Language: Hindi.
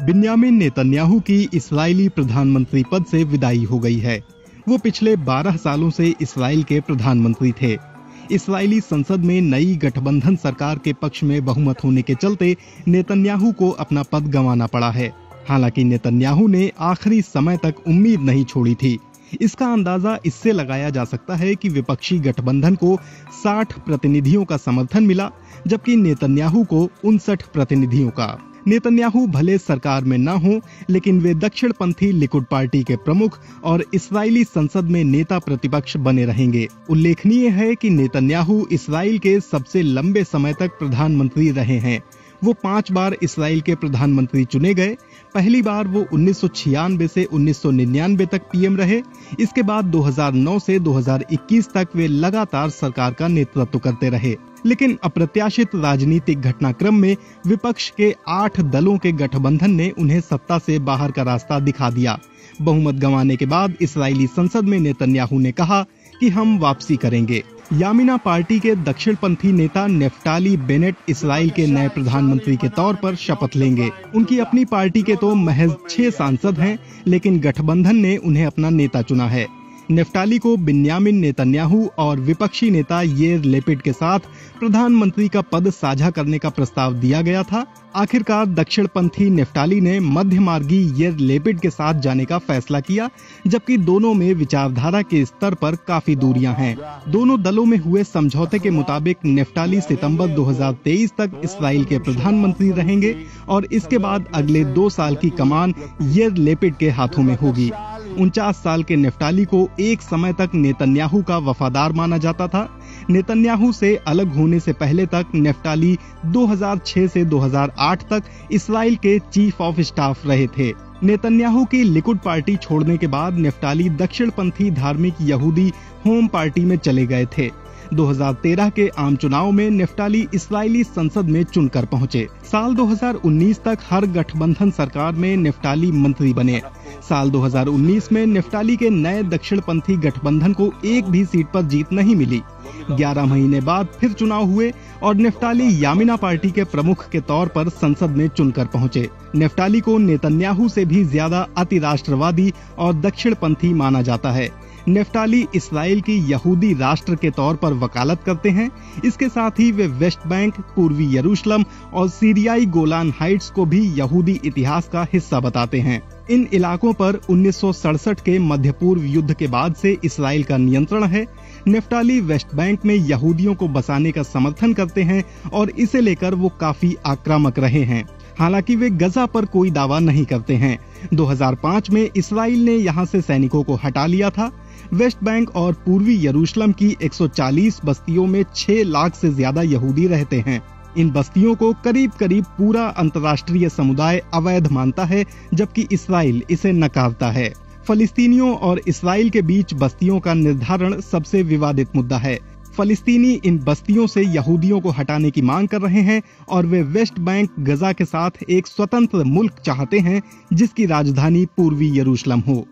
बिन्यामिन नेतन्याहू की इस्राएली प्रधानमंत्री पद से विदाई हो गई है। वो पिछले 12 सालों से इस्राएल के प्रधानमंत्री थे। इस्राएली संसद में नई गठबंधन सरकार के पक्ष में बहुमत होने के चलते नेतन्याहू को अपना पद गंवाना पड़ा है। हालांकि नेतन्याहू ने आखिरी समय तक उम्मीद नहीं छोड़ी थी। इसका अंदाजा इससे लगाया जा सकता है कि विपक्षी गठबंधन को 60 प्रतिनिधियों का समर्थन मिला, जबकि नेतन्याहू को 59 प्रतिनिधियों का। नेतन्याहू भले सरकार में न हो, लेकिन वे दक्षिणपंथी लिकुड पार्टी के प्रमुख और इस्राएली संसद में नेता प्रतिपक्ष बने रहेंगे। उल्लेखनीय है कि नेतन्याहू इस्राएल के सबसे लंबे समय तक प्रधानमंत्री रहे हैं। वो 5 बार इस्राएल के प्रधानमंत्री चुने गए। पहली बार वो 1996 से 1999 तक पीएम रहे। इसके बाद 2009 से 2021 तक वे लगातार सरकार का नेतृत्व करते रहे। लेकिन अप्रत्याशित राजनीतिक घटनाक्रम में विपक्ष के 8 दलों के गठबंधन ने उन्हें सत्ता से बाहर का रास्ता दिखा दिया। बहुमत गंवाने के बाद इस्राएली संसद में नेतन्याहू ने कहा कि हम वापसी करेंगे। यामिना पार्टी के दक्षिणपंथी नेता नेफ्ताली बेनेट इस्राएल के नए प्रधानमंत्री के तौर पर शपथ लेंगे। उनकी अपनी पार्टी के तो महज 6 सांसद हैं, लेकिन गठबंधन ने उन्हें अपना नेता चुना है। नेफ्ताली को बिन्यामिन नेतन्याहू और विपक्षी नेता येर लेपिड के साथ प्रधानमंत्री का पद साझा करने का प्रस्ताव दिया गया था। आखिरकार दक्षिणपंथी नेफ्ताली ने मध्यमार्गी येर लेपिड के साथ जाने का फैसला किया, जबकि दोनों में विचारधारा के स्तर पर काफी दूरियां हैं। दोनों दलों में हुए समझौते के मुताबिक नेफ्ताली सितंबर 2023 तक इस्राएल के प्रधानमंत्री रहेंगे और इसके बाद अगले 2 साल की कमान येर लेपिड के हाथों में होगी। 49 साल के नेफ्ताली को एक समय तक नेतन्याहू का वफादार माना जाता था। नेतन्याहू से अलग होने से पहले तक नेफ्ताली 2006 से 2008 तक इस्राएल के चीफ ऑफ स्टाफ रहे थे। नेतन्याहू की लिकुड पार्टी छोड़ने के बाद नेफ्ताली दक्षिणपंथी धार्मिक यहूदी होम पार्टी में चले गए थे। 2013 के आम चुनाव में नेफ्ताली इस्राएली संसद में चुनकर पहुंचे। साल 2019 तक हर गठबंधन सरकार में नेफ्ताली मंत्री बने। साल 2019 में नेफ्ताली के नए दक्षिणपंथी गठबंधन को एक भी सीट पर जीत नहीं मिली। 11 महीने बाद फिर चुनाव हुए और नेफ्ताली यामिना पार्टी के प्रमुख के तौर पर संसद में चुनकर पहुंचे। नेफ्ताली को नेतन्याहू से भी ज्यादा अति राष्ट्रवादी और दक्षिणपंथी माना जाता है। नेफ्ताली इस्राएल की यहूदी राष्ट्र के तौर पर वकालत करते हैं। इसके साथ ही वे वेस्ट बैंक, पूर्वी यरूशलेम और सीरियाई गोलान हाइट्स को भी यहूदी इतिहास का हिस्सा बताते हैं। इन इलाकों पर 1967 के मध्य पूर्व युद्ध के बाद से इस्राएल का नियंत्रण है। नेफ्ताली वेस्ट बैंक में यहूदियों को बसाने का समर्थन करते हैं और इसे लेकर वो काफी आक्रामक रहे हैं। हालांकि वे गजा पर कोई दावा नहीं करते हैं। 2005 में इस्राएल ने यहां से सैनिकों को हटा लिया था। वेस्ट बैंक और पूर्वी यरूशलेम की 140 बस्तियों में 6 लाख से ज्यादा यहूदी रहते हैं। इन बस्तियों को करीब करीब पूरा अंतर्राष्ट्रीय समुदाय अवैध मानता है, जबकि इस्राएल इसे नकारता है। फलस्तीनियों और इस्राएल के बीच बस्तियों का निर्धारण सबसे विवादित मुद्दा है। फलस्तीनी इन बस्तियों से यहूदियों को हटाने की मांग कर रहे हैं और वे वेस्ट बैंक गजा के साथ एक स्वतंत्र मुल्क चाहते हैं, जिसकी राजधानी पूर्वी यरूशलेम हो।